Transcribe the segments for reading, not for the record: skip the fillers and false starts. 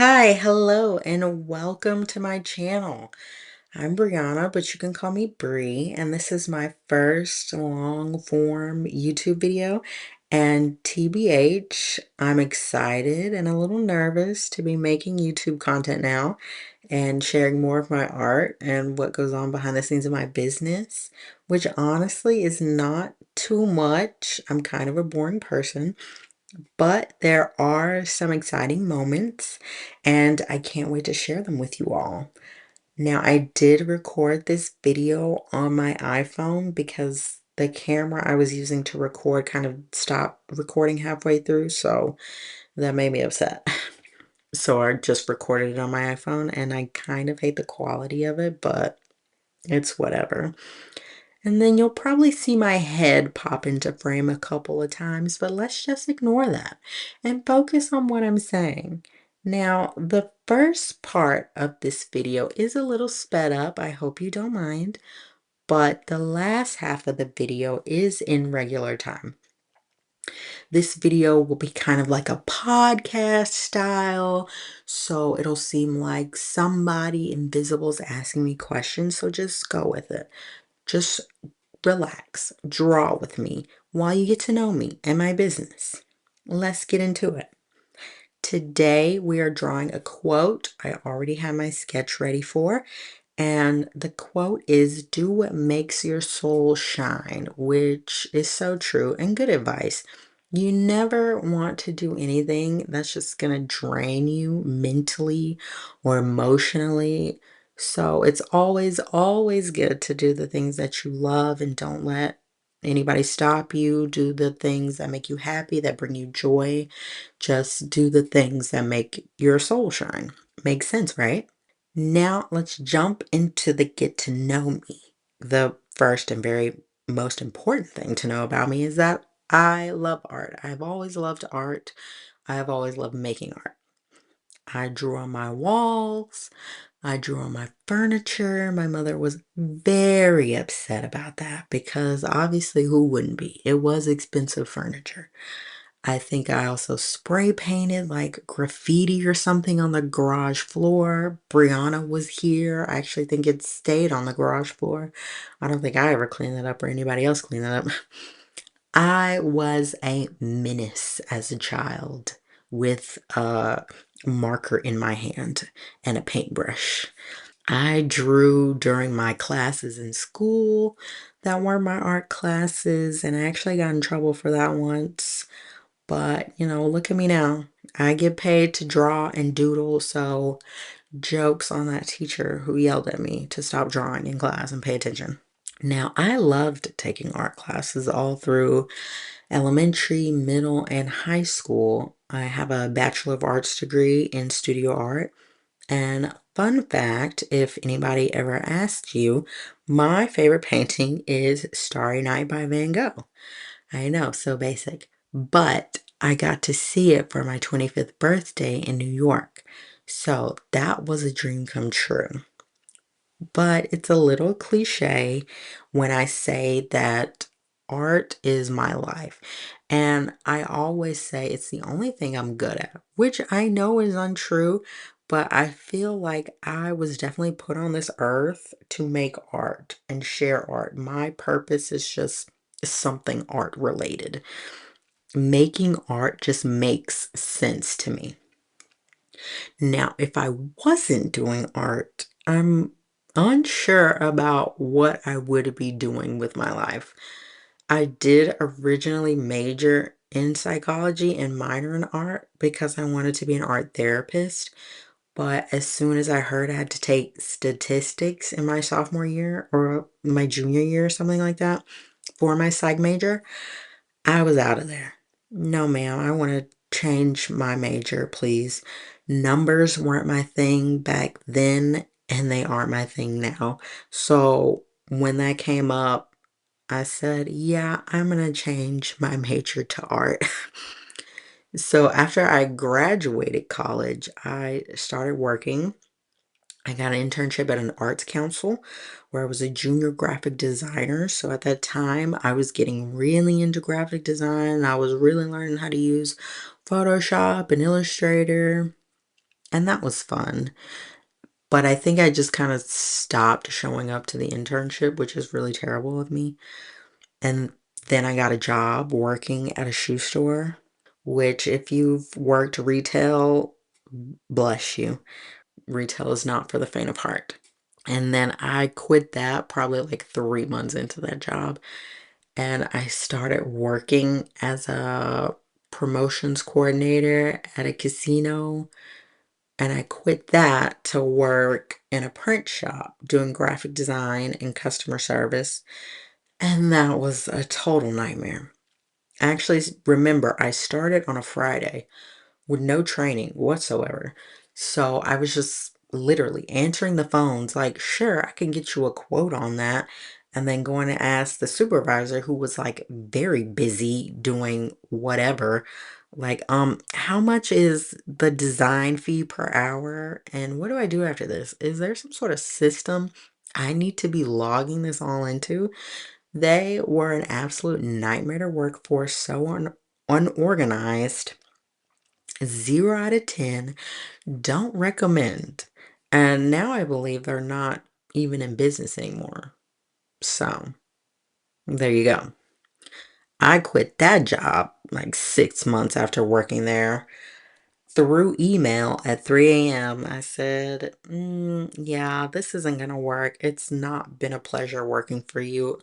Hi, hello, and welcome to my channel. I'm Brianna, but you can call me Bree, and this is my first long form YouTube video. And TBH, I'm excited and a little nervous to be making YouTube content now and sharing more of my art and what goes on behind the scenes of my business, which honestly is not too much. I'm kind of a boring person. But there are some exciting moments, and I can't wait to share them with you all. Now, I did record this video on my iPhone because the camera I was using to record kind of stopped recording halfway through, so that made me upset. So I just recorded it on my iPhone, and I kind of hate the quality of it, but it's whatever. And then you'll probably see my head pop into frame a couple of times, but let's just ignore that and focus on what I'm saying. Now, the first part of this video is a little sped up. I hope you don't mind, but the last half of the video is in regular time. This video will be kind of like a podcast style, so it'll seem like somebody invisible is asking me questions, so just go with it. Just relax, draw with me while you get to know me and my business. Let's get into it. Today we are drawing a quote I already have my sketch ready for, and the quote is "Do what makes your soul shine," which is so true and good advice. You never want to do anything that's just going to drain you mentally or emotionally. So it's always good to do the things that you love and don't let anybody stop you. Do the things that make you happy, that bring you joy. Just do the things that make your soul shine. Makes sense, right? Now let's jump into the get to know me. The first and very most important thing to know about me is that I love art. I've always loved art. I have always loved making art. I drew on my walls. I drew on my furniture. My mother was very upset about that because obviously who wouldn't be? It was expensive furniture. I think I also spray painted like graffiti or something on the garage floor. Brianna was here. I actually think it stayed on the garage floor. I don't think I ever cleaned that up or anybody else cleaned that up. I was a menace as a child with a marker in my hand and a paintbrush. I drew during my classes in school that were my art classes, and I actually got in trouble for that once. But, look at me now. I get paid to draw and doodle, so jokes on that teacher who yelled at me to stop drawing in class and pay attention. Now, I loved taking art classes all through elementary, middle, and high school. I have a Bachelor of Arts degree in studio art. And fun fact, if anybody ever asked you, my favorite painting is Starry Night by Van Gogh. I know, so basic. But I got to see it for my 25th birthday in New York. So that was a dream come true. But it's a little cliche when I say that art is my life. And I always say it's the only thing I'm good at, which I know is untrue, but I feel like I was definitely put on this earth to make art and share art. My purpose is just something art related. Making art just makes sense to me. Now, if I wasn't doing art, I'm unsure about what I would be doing with my life. I did originally major in psychology and minor in art because I wanted to be an art therapist. But as soon as I heard I had to take statistics in my sophomore year or my junior year or something like that for my psych major, I was out of there. No, ma'am, I want to change my major, please. Numbers weren't my thing back then, and they aren't my thing now. So when that came up, I said, yeah, I'm going to change my major to art. So after I graduated college, I started working. I got an internship at an arts council where I was a junior graphic designer. So at that time, I was getting really into graphic design. I was really learning how to use Photoshop and Illustrator. and that was fun. But I think I just kind of stopped showing up to the internship, which is really terrible of me. And then I got a job working at a shoe store, which if you've worked retail, bless you. Retail is not for the faint of heart. And then I quit that probably like 3 months into that job. And I started working as a promotions coordinator at a casino. And I quit that to work in a print shop doing graphic design and customer service. And that was a total nightmare. I actually remember I started on a Friday with no training whatsoever. So I was just literally answering the phones like, sure, I can get you a quote on that. And then going to ask the supervisor who was like very busy doing whatever, like, how much is the design fee per hour? And what do I do after this? Is there some sort of system I need to be logging this all into? They were an absolute nightmare to work for, so unorganized. 0 out of 10. Don't recommend. And now I believe they're not even in business anymore. So there you go. I quit that job like 6 months after working there through email at 3 a.m. I said, yeah, this isn't going to work. It's not been a pleasure working for you.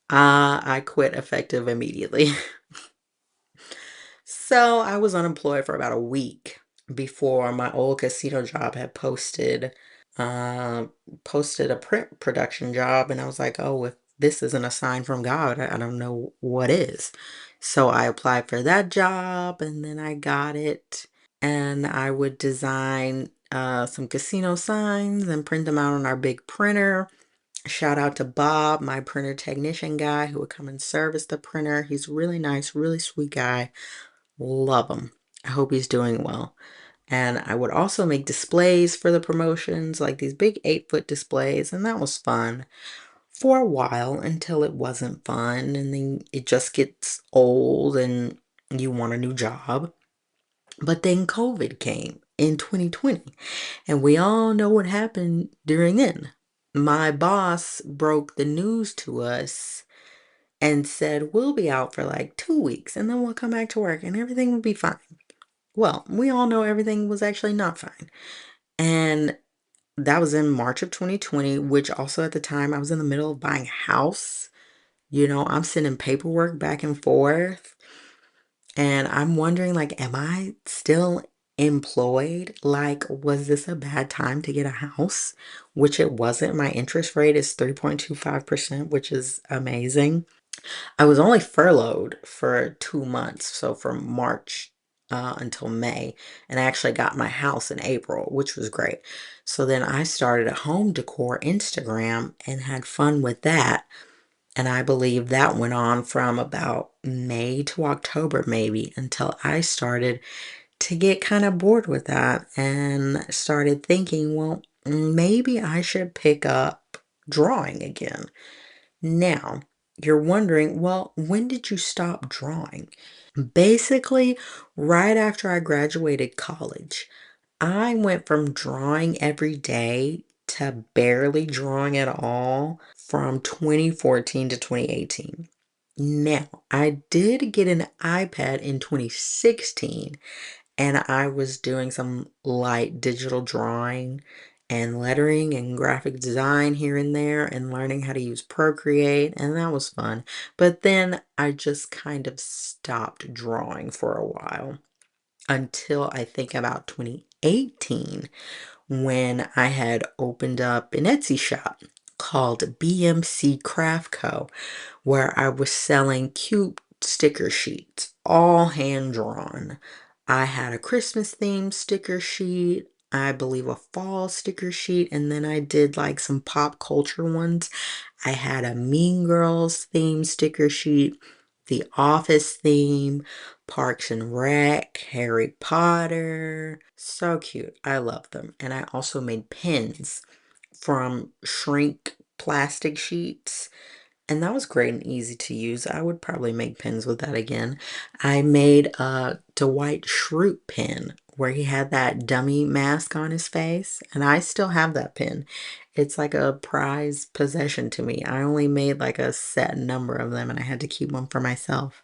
I quit effective immediately. So I was unemployed for about a week before my old casino job had uh, posted a print production job, and I was like, oh, if this isn't a sign from God, I don't know what is. So I applied for that job, and then I got it, and I would design some casino signs and print them out on our big printer. Shout out to Bob, my printer technician guy who would come and service the printer. He's really nice, really sweet guy. Love him. I hope he's doing well. And I would also make displays for the promotions, like these big 8-foot displays, and that was fun for a while until it wasn't fun, and then it just gets old and you want a new job. But then COVID came in 2020, and we all know what happened during then. My boss broke the news to us and said, we'll be out for like 2 weeks and then we'll come back to work and everything will be fine. Well, we all know everything was actually not fine. And that was in March of 2020, which also at the time I was in the middle of buying a house. I'm sending paperwork back and forth. And I'm wondering, like, am I still employed? Like, was this a bad time to get a house? Which it wasn't. My interest rate is 3.25%, which is amazing. I was only furloughed for 2 months, so from March until May, and I actually got my house in April, which was great. So then I started a home decor Instagram and had fun with that. And I believe that went on from about May to October, maybe, until I started to get kind of bored with that and started thinking, well, maybe I should pick up drawing again. Now, you're wondering, well, when did you stop drawing? Basically, right after I graduated college, I went from drawing every day to barely drawing at all from 2014 to 2018. Now, I did get an iPad in 2016 and I was doing some light digital drawing and lettering and graphic design here and there and learning how to use Procreate, and that was fun. But then I just kind of stopped drawing for a while until I think about 2018 when I had opened up an Etsy shop called BMC Craft Co where I was selling cute sticker sheets, all hand drawn. I had a Christmas themed sticker sheet, I believe a fall sticker sheet, and then I did like some pop culture ones. I had a Mean Girls themed sticker sheet, The Office theme, Parks and Rec, Harry Potter. So cute. I love them. And I also made pins from shrink plastic sheets And that was great and easy to use. I would probably make pens with that again. I made a Dwight Schrute pen where he had that dummy mask on his face, and I still have that pen. It's like a prized possession to me. I only made like a set number of them, and I had to keep one for myself.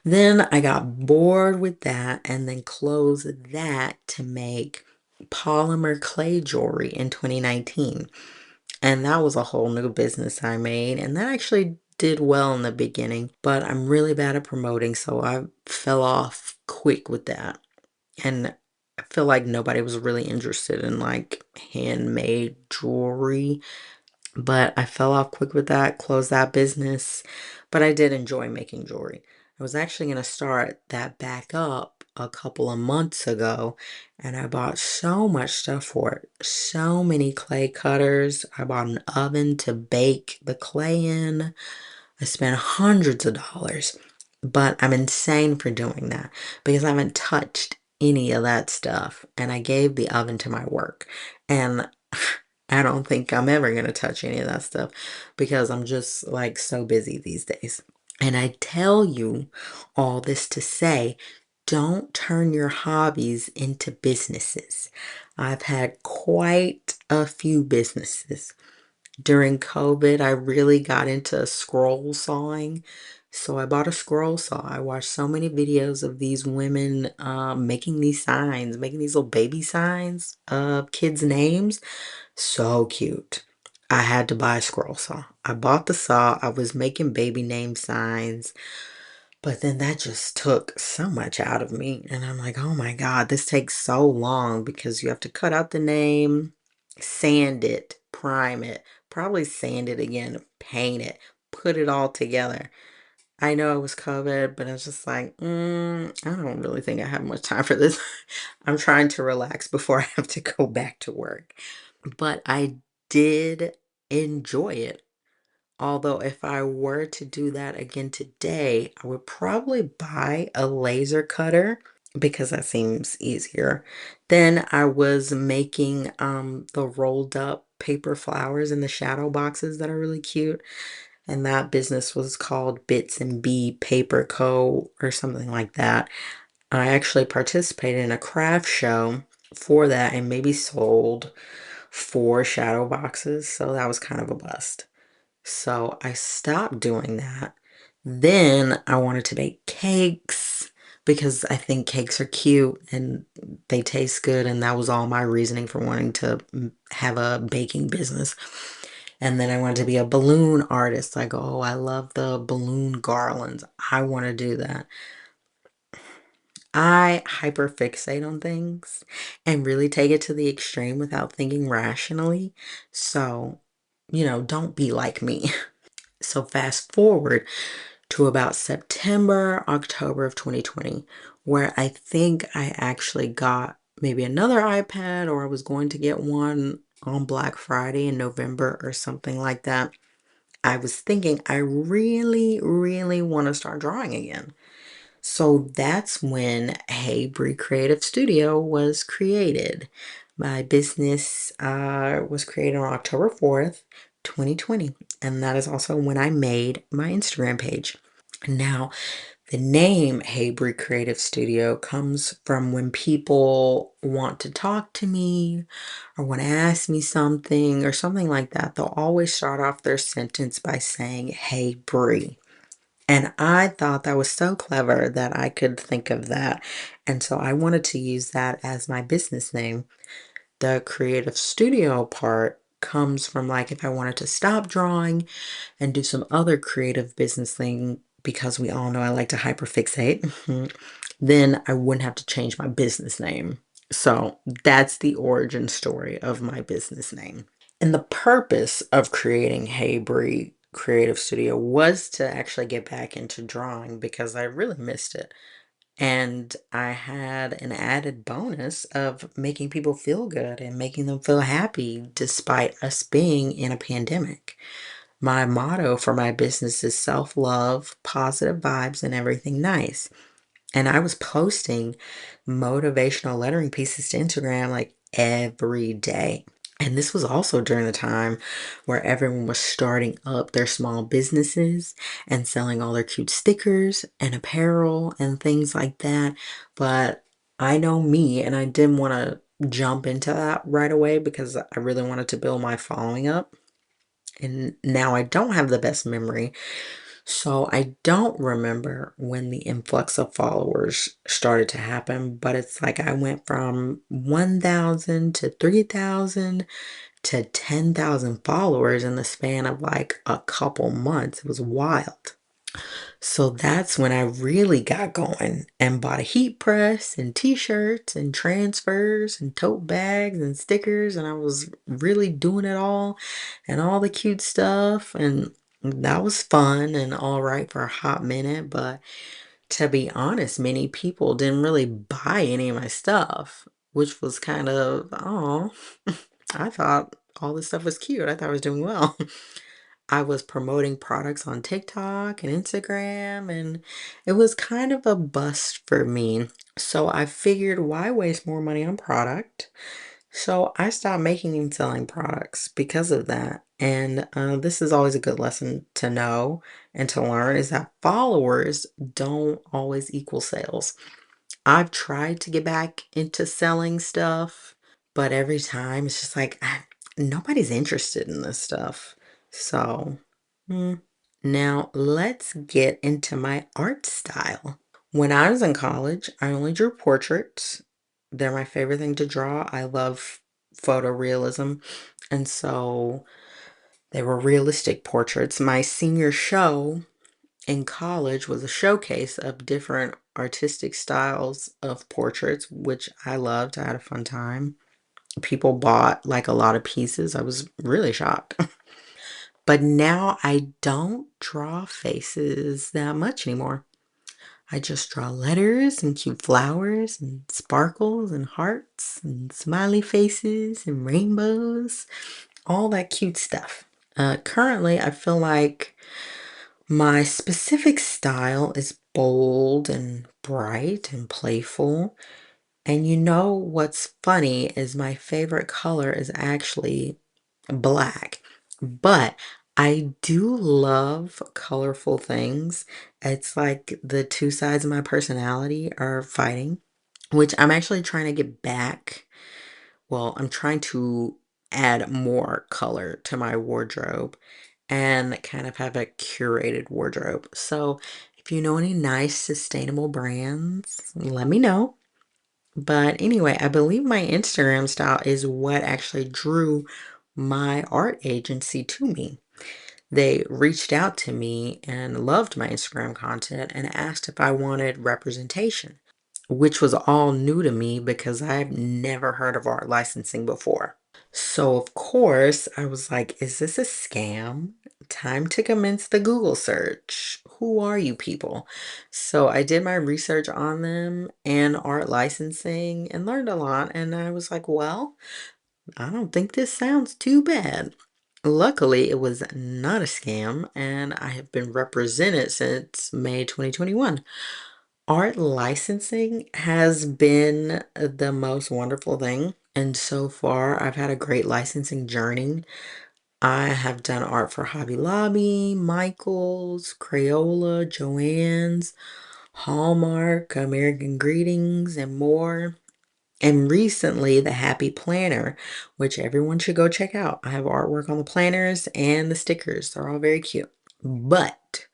Then I got bored with that and then closed that to make polymer clay jewelry in 2019. And that was a whole new business I made. And that actually did well in the beginning, but I'm really bad at promoting, so I fell off quick with that. And I feel like nobody was really interested in like handmade jewelry, but I fell off quick with that, closed that business. But I did enjoy making jewelry. I was actually going to start that back up a couple of months ago, and I bought so much stuff for it. So many clay cutters. I bought an oven to bake the clay in. I spent hundreds of dollars, but I'm insane for doing that because I haven't touched any of that stuff. And I gave the oven to my work. And I don't think I'm ever going to touch any of that stuff because I'm just like so busy these days. And I tell you all this to say, don't turn your hobbies into businesses. I've had quite a few businesses. During COVID, I really got into scroll sawing. So I bought a scroll saw. I watched so many videos of these women making these signs, making these little baby signs of kids' names. So cute. I had to buy a scroll saw. I bought the saw. I was making baby name signs, but then that just took so much out of me. And I'm like, oh my God, this takes so long because you have to cut out the name, sand it, prime it, probably sand it again, paint it, put it all together. I know it was COVID, but I was just like, I don't really think I have much time for this. I'm trying to relax before I have to go back to work. But I did enjoy it. Although if I were to do that again today, I would probably buy a laser cutter because that seems easier. Then I was making the rolled up paper flowers in the shadow boxes that are really cute. And that business was called Bits and B Paper Co. or something like that. I actually participated in a craft show for that and maybe sold 4 shadow boxes. So that was kind of a bust. So I stopped doing that. Then I wanted to bake cakes because I think cakes are cute and they taste good. And that was all my reasoning for wanting to have a baking business. And then I wanted to be a balloon artist. I go, oh, I love the balloon garlands. I want to do that. I hyperfixate on things and really take it to the extreme without thinking rationally. So, don't be like me. So fast forward to about September, October of 2020, where I think I actually got maybe another iPad or I was going to get one on Black Friday in November or something like that. I was thinking I really, really want to start drawing again. So that's when Hey Bree Creative Studio was created. My business was created on October 4th, 2020. And that is also when I made my Instagram page. Now, the name Hey Bree Creative Studio comes from when people want to talk to me or want to ask me something or something like that. They'll always start off their sentence by saying, Hey Bree. And I thought that was so clever that I could think of that. And so I wanted to use that as my business name. The creative studio part comes from like if I wanted to stop drawing and do some other creative business thing, because we all know I like to hyperfixate, then I wouldn't have to change my business name. So that's the origin story of my business name. And the purpose of creating Hey Bree Creative Studio was to actually get back into drawing because I really missed it. And I had an added bonus of making people feel good and making them feel happy despite us being in a pandemic. My motto for my business is self-love, positive vibes, and everything nice. And I was posting motivational lettering pieces to Instagram like every day. And this was also during the time where everyone was starting up their small businesses and selling all their cute stickers and apparel and things like that. But I know me, and I didn't want to jump into that right away because I really wanted to build my following up. And now I don't have the best memory. So I don't remember when the influx of followers started to happen, but it's like I went from 1,000 to 3,000 to 10,000 followers in the span of like a couple months. It was wild. So that's when I really got going and bought a heat press and t-shirts and transfers and tote bags and stickers, and I was really doing it all and all the cute stuff, and that was fun and all right for a hot minute. But to be honest, many people didn't really buy any of my stuff, which was kind of, oh, I thought all this stuff was cute. I thought I was doing well. I was promoting products on TikTok and Instagram, and it was kind of a bust for me. So I figured, why waste more money on product? So I stopped making and selling products because of that. And this is always a good lesson to know and to learn, is that followers don't always equal sales. I've tried to get back into selling stuff, but every time it's just like, nobody's interested in this stuff. So, mm. Now let's get into my art style. When I was in college, I only drew portraits. They're my favorite thing to draw. I love photorealism. And so they were realistic portraits. My senior show in college was a showcase of different artistic styles of portraits, which I loved. I had a fun time. People bought like a lot of pieces. I was really shocked. But now I don't draw faces that much anymore. I just draw letters and cute flowers and sparkles and hearts and smiley faces and rainbows, all that cute stuff. Currently, I feel like my specific style is bold and bright and playful. And you know what's funny is my favorite color is actually black. But I do love colorful things. It's like the two sides of my personality are fighting, which I'm actually trying to get back. Well, I'm trying to add more color to my wardrobe and kind of have a curated wardrobe. So if you know any nice sustainable brands, let me know. But anyway, I believe my Instagram style is what actually drew my art agency to me. They reached out to me and loved my Instagram content and asked if I wanted representation, which was all new to me because I've never heard of art licensing before. So, of course, I was like, is this a scam? Time to commence the Google search. Who are you people? So, I did my research on them and art licensing and learned a lot. And I was like, well, I don't think this sounds too bad. Luckily, it was not a scam, and I have been represented since May 2021. Art licensing has been the most wonderful thing. And so far, I've had a great licensing journey. I have done art for Hobby Lobby, Michaels, Crayola, Joann's, Hallmark, American Greetings, and more. And recently, the Happy Planner, which everyone should go check out. I have artwork on the planners and the stickers. They're all very cute. But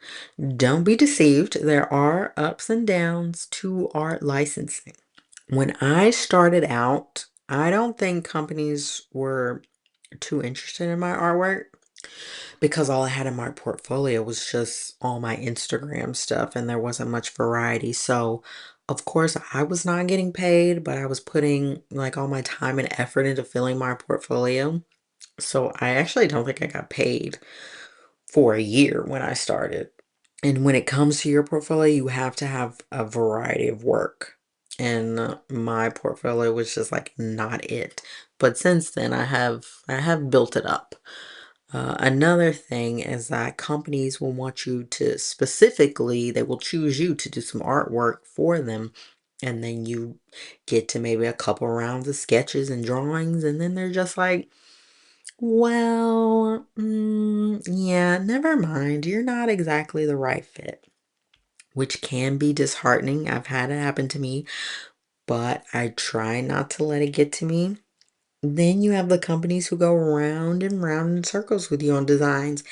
don't be deceived. There are ups and downs to art licensing. When I started out, I don't think companies were too interested in my artwork because all I had in my portfolio was just all my Instagram stuff and there wasn't much variety. So, of course, I was not getting paid, but I was putting like all my time and effort into filling my portfolio. So, I actually don't think I got paid for a year when I started. And when it comes to your portfolio, you have to have a variety of work. And my portfolio was just like not it. But since then, I have built it up. Another thing is that companies will want you to specifically, they will choose you to do some artwork for them. And then you get to maybe a couple rounds of sketches and drawings, and then they're just like, Well, yeah, never mind. You're not exactly the right fit, which can be disheartening. I've had it happen to me, but I try not to let it get to me. Then you have the companies who go round and round in circles with you on designs,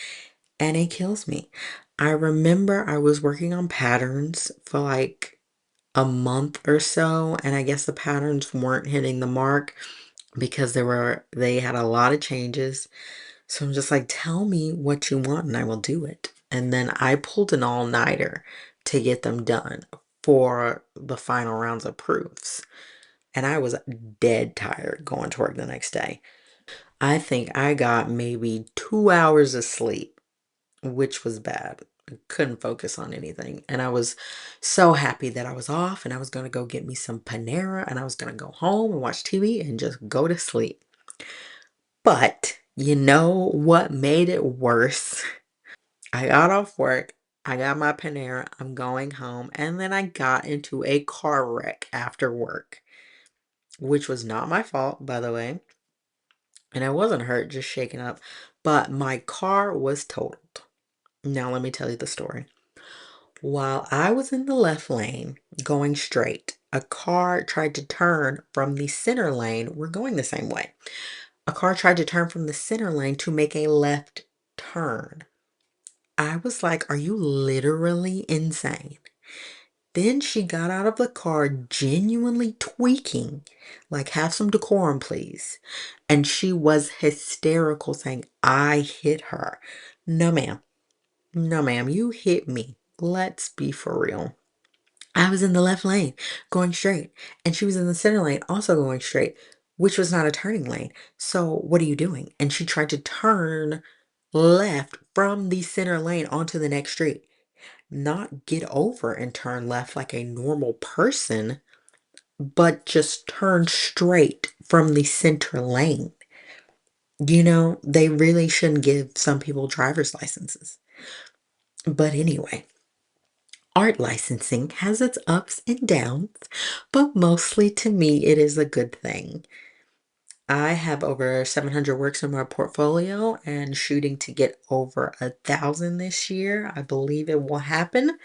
and it kills me. I remember I was working on patterns for like a month or so, and I guess the patterns weren't hitting the mark because they had a lot of changes. So I'm just like, tell me what you want and I will do it. And then I pulled an all-nighter to get them done for the final rounds of proofs. And I was dead tired going to work the next day. I think I got maybe 2 hours of sleep, which was bad. I couldn't focus on anything. And I was so happy that I was off and I was going to go get me some Panera and I was going to go home and watch TV and just go to sleep. But you know what made it worse? I got off work, I got my Panera, I'm going home, and then I got into a car wreck after work, which was not my fault, by the way. And I wasn't hurt, just shaken up, but my car was totaled. Now, let me tell you the story. While I was in the left lane going straight, a car tried to turn from the center lane. We're going the same way. A car tried to turn from the center lane to make a left turn. I was like, are you literally insane? Then she got out of the car genuinely tweaking, like, have some decorum, please. And she was hysterical, saying, I hit her. No, ma'am. No, ma'am, you hit me. Let's be for real. I was in the left lane going straight, and she was in the center lane also going straight, which was not a turning lane. So, what are you doing? And she tried to turn left from the center lane onto the next street, not get over and turn left like a normal person, but just turn straight from the center lane. They really shouldn't give some people driver's licenses. But anyway, art licensing has its ups and downs, but mostly to me, it is a good thing. I have over 700 works in my portfolio and shooting to get over 1,000 this year. I believe it will happen.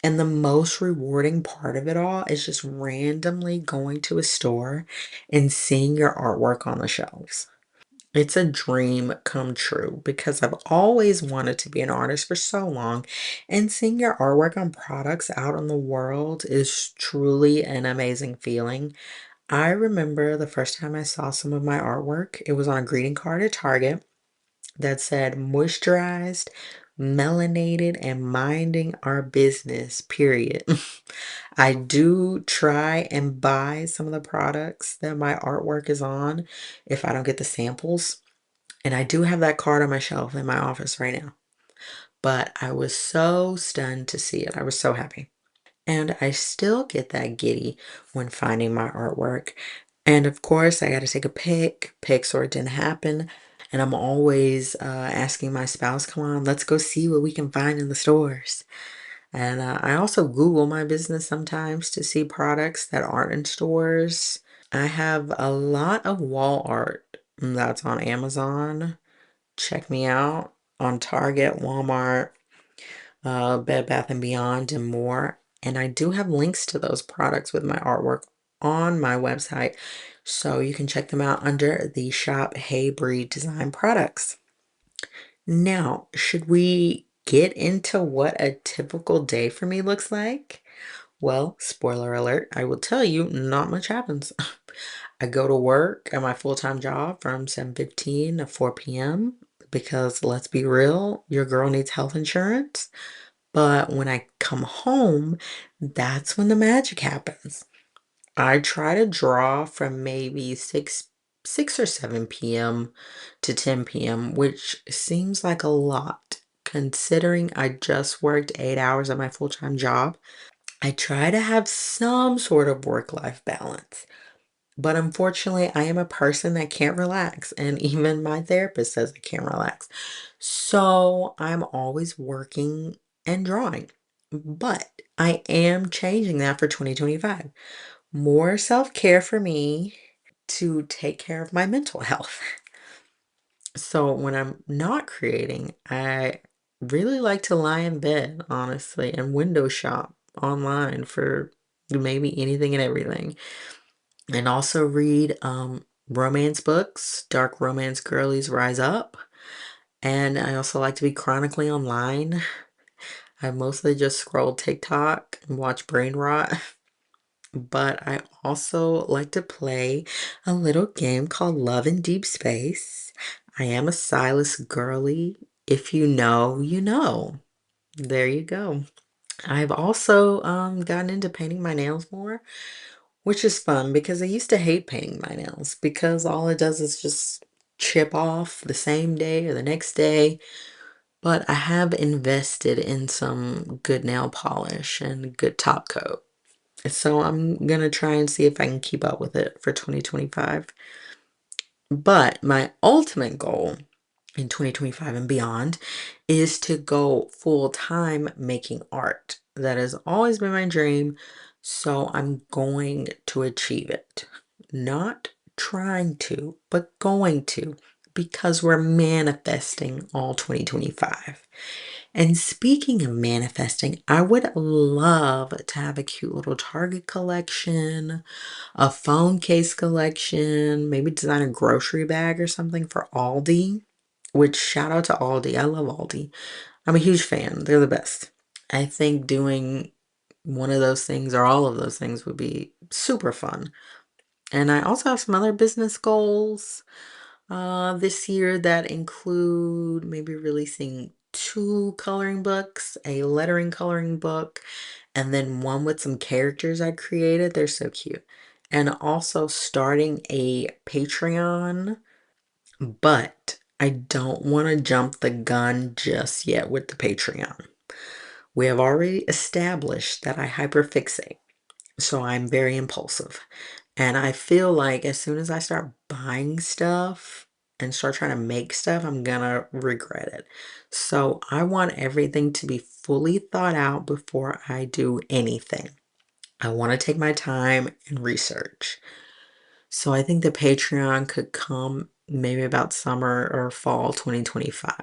And the most rewarding part of it all is just randomly going to a store and seeing your artwork on the shelves. It's a dream come true because I've always wanted to be an artist for so long, and seeing your artwork on products out in the world is truly an amazing feeling. I remember the first time I saw some of my artwork, it was on a greeting card at Target that said moisturized, melanated, and minding our business, period. I do try and buy some of the products that my artwork is on if I don't get the samples. And I do have that card on my shelf in my office right now. But I was so stunned to see it. I was so happy. And I still get that giddy when finding my artwork. And of course, I got to take a pic or it didn't happen. And I'm always asking my spouse, come on, let's go see what we can find in the stores. And I also Google my business sometimes to see products that aren't in stores. I have a lot of wall art that's on Amazon. Check me out on Target, Walmart, Bed Bath& and Beyond, and more. And I do have links to those products with my artwork on my website, so you can check them out under the shop Hey Bree Design Products. Now, should we get into what a typical day for me looks like? Well, spoiler alert, I will tell you, not much happens. I go to work at my full-time job from 7:15 to 4 p.m. because let's be real, your girl needs health insurance. But when I come home, that's when the magic happens. I try to draw from maybe 6 or 7 p.m. to 10 p.m., which seems like a lot considering I just worked 8 hours at my full-time job. I try to have some sort of work-life balance. But unfortunately, I am a person that can't relax, and even my therapist says I can't relax. So I'm always working and drawing. But I am changing that for 2025. More self-care for me to take care of my mental health. So when I'm not creating, I really like to lie in bed, honestly, and window shop online for maybe anything and everything. And also read romance books, dark romance girlies rise up. And I also like to be chronically online. I mostly just scroll TikTok and watch brain rot. But I also like to play a little game called Love in Deep Space. I am a Silas girly. If you know, you know. There you go. I've also gotten into painting my nails more, which is fun because I used to hate painting my nails because all it does is just chip off the same day or the next day. But I have invested in some good nail polish and good top coat. So I'm gonna try and see if I can keep up with it for 2025. But my ultimate goal in 2025 and beyond is to go full time making art. That has always been my dream, so I'm going to achieve it. Not trying to, but going to, because we're manifesting all 2025. And speaking of manifesting, I would love to have a cute little Target collection, a phone case collection, maybe design a grocery bag or something for Aldi. Which shout out to Aldi. I love Aldi. I'm a huge fan. They're the best. I think doing one of those things or all of those things would be super fun. And I also have some other business goals this year that include maybe releasing two coloring books, a lettering coloring book, and then one with some characters I created. They're so cute. And also starting a Patreon, but I don't want to jump the gun just yet with the Patreon. We have already established that I hyperfixate, so I'm very impulsive. And I feel like as soon as I start buying stuff and start trying to make stuff, I'm gonna regret it. So I want everything to be fully thought out before I do anything. I want to take my time and research. So I think the Patreon could come maybe about summer or fall 2025.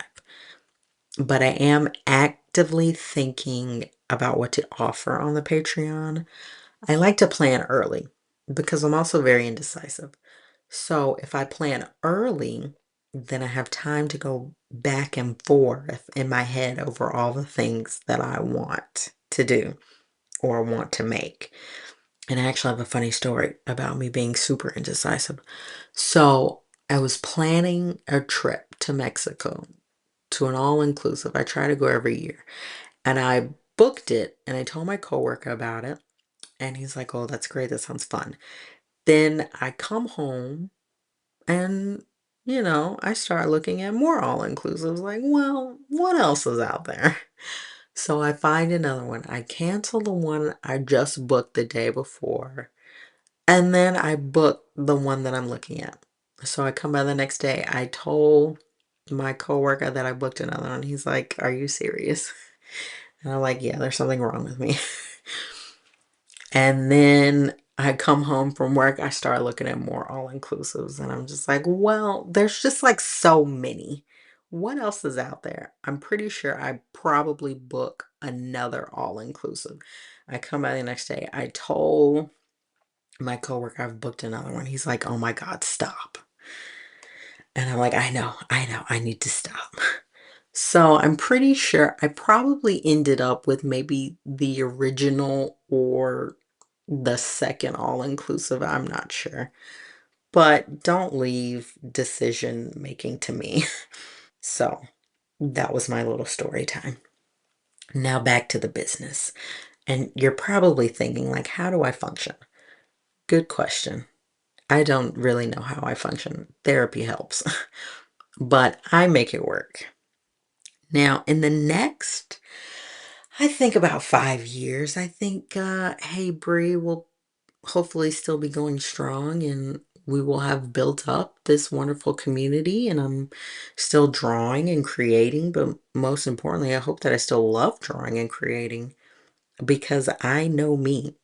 But I am actively thinking about what to offer on the Patreon. I like to plan early because I'm also very indecisive. So if I plan early, then I have time to go back and forth in my head over all the things that I want to do or want to make. And I actually have a funny story about me being super indecisive. So I was planning a trip to Mexico to an all-inclusive. I try to go every year. And I booked it and I told my coworker about it. And he's like, oh, that's great. That sounds fun. Then I come home and, I start looking at more all-inclusives like, well, what else is out there? So I find another one. I cancel the one I just booked the day before. And then I book the one that I'm looking at. So I come by the next day. I told my coworker that I booked another one. He's like, are you serious? And I'm like, yeah, there's something wrong with me. And then I come home from work, I start looking at more all-inclusives, and I'm just like, well, there's just like so many. What else is out there? I'm pretty sure I probably book another all-inclusive. I come by the next day. I told my coworker I've booked another one. He's like, oh my God, stop. And I'm like, I know, I need to stop. So I'm pretty sure I probably ended up with maybe the original or the second all-inclusive. I'm not sure. But don't leave decision making to me. So that was my little story time. Now back to the business. And you're probably thinking, like, how do I function? Good question. I don't really know how I function. Therapy helps, but I make it work. Now, in the next, I think about 5 years, I think, hey, Bree will hopefully still be going strong and we will have built up this wonderful community and I'm still drawing and creating, but most importantly, I hope that I still love drawing and creating because I know me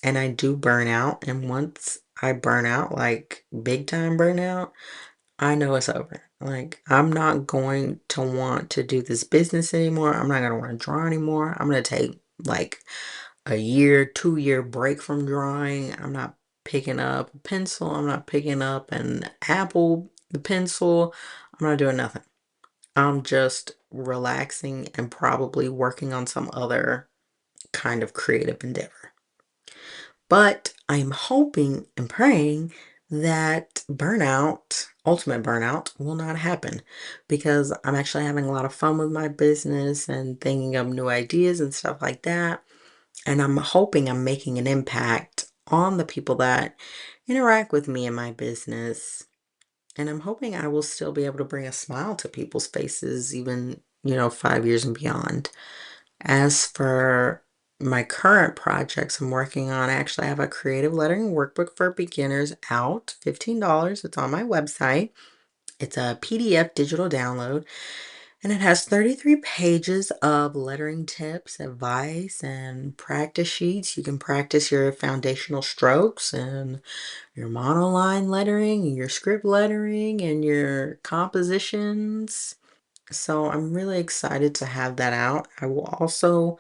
and I do burn out. And once I burn out, like big time burnout, I know it's over. Like, I'm not going to want to do this business anymore. I'm not going to want to draw anymore. I'm going to take like a year, 2 year break from drawing. I'm not picking up a pencil. I'm not picking up an Apple pencil. I'm not doing nothing. I'm just relaxing and probably working on some other kind of creative endeavor. But I'm hoping and praying that burnout, ultimate burnout, will not happen because I'm actually having a lot of fun with my business and thinking of new ideas and stuff like that. And I'm hoping I'm making an impact on the people that interact with me in my business. And I'm hoping I will still be able to bring a smile to people's faces, even, 5 years and beyond. As for my current projects I'm working on, I actually have a creative lettering workbook for beginners out, $15. It's on my website. It's a PDF digital download, and it has 33 pages of lettering tips, advice, and practice sheets. You can practice your foundational strokes and your monoline lettering, and your script lettering, and your compositions. So I'm really excited to have that out. I will also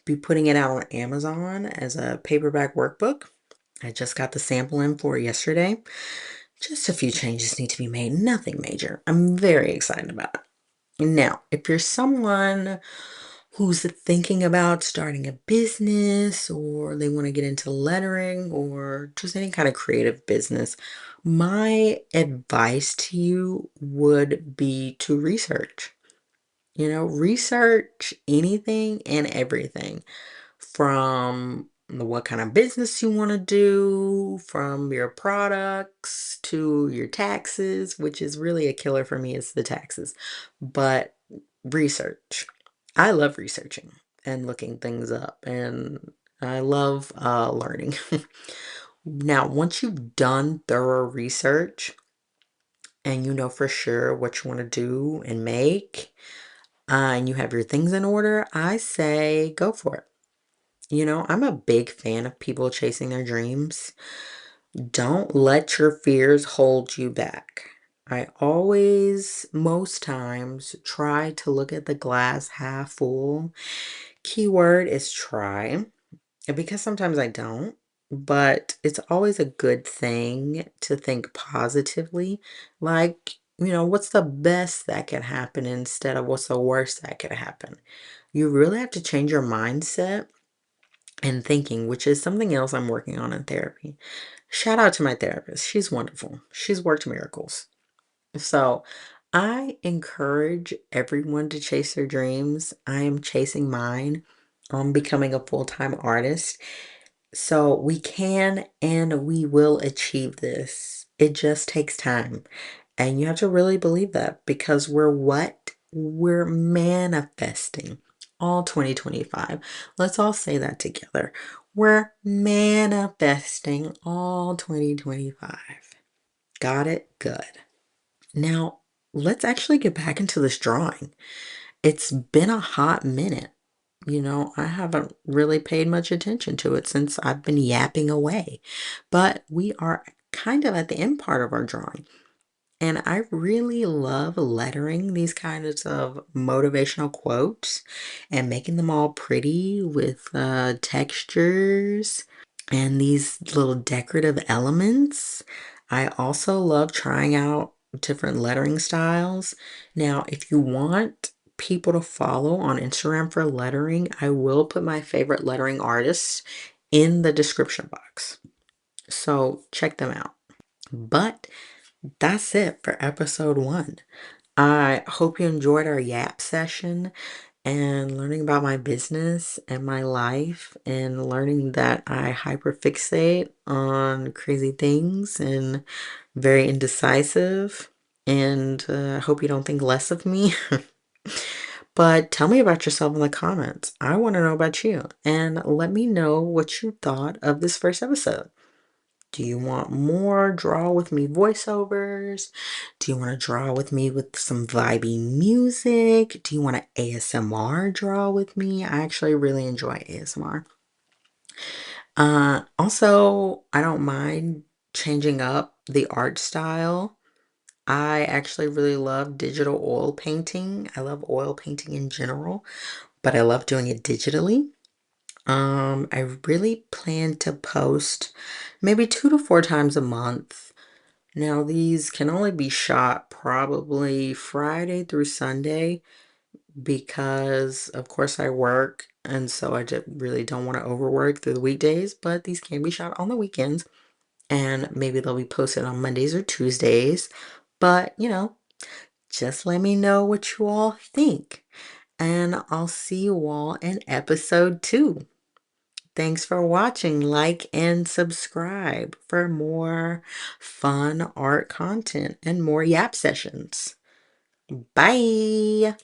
be putting it out on Amazon as a paperback workbook. I just got the sample in for it yesterday. Just a few changes need to be made, nothing major. I'm very excited about it. Now, if you're someone who's thinking about starting a business or they want to get into lettering or just any kind of creative business, my advice to you would be to research. Research anything and everything from what kind of business you want to do, from your products to your taxes, which is really a killer for me, is the taxes. But research. I love researching and looking things up, and I love learning. Now, once you've done thorough research and you know for sure what you want to do and make, and you have your things in order, I say go for it. I'm a big fan of people chasing their dreams. Don't let your fears hold you back. I always, most times, try to look at the glass half full. Keyword is try, because sometimes I don't, but it's always a good thing to think positively. Like, what's the best that could happen instead of what's the worst that could happen? You really have to change your mindset and thinking, which is something else I'm working on in therapy. Shout out to my therapist. She's wonderful. She's worked miracles. So I encourage everyone to chase their dreams. I am chasing mine. I'm becoming a full-time artist. So we can and we will achieve this. It just takes time. And you have to really believe that because we're what? We're manifesting all 2025. Let's all say that together. We're manifesting all 2025. Got it? Good. Now, let's actually get back into this drawing. It's been a hot minute. I haven't really paid much attention to it since I've been yapping away. But we are kind of at the end part of our drawing. And I really love lettering these kinds of motivational quotes and making them all pretty with textures and these little decorative elements. I also love trying out different lettering styles. Now, if you want people to follow on Instagram for lettering, I will put my favorite lettering artists in the description box. So check them out. But that's it for episode 1. I hope you enjoyed our yap session and learning about my business and my life and learning that I hyperfixate on crazy things and very indecisive. And I hope you don't think less of me. But tell me about yourself in the comments. I want to know about you. And let me know what you thought of this first episode. Do you want more draw with me voiceovers? Do you want to draw with me with some vibey music? Do you want to ASMR draw with me? I actually really enjoy ASMR. Also, I don't mind changing up the art style. I actually really love digital oil painting. I love oil painting in general, but I love doing it digitally. I really plan to post maybe 2 to 4 times a month. Now, these can only be shot probably Friday through Sunday because, of course, I work, and so I just really don't want to overwork through the weekdays, but these can be shot on the weekends, and maybe they'll be posted on Mondays or Tuesdays. But, just let me know what you all think, and I'll see you all in episode 2. Thanks for watching. Like and subscribe for more fun art content and more yap sessions. Bye.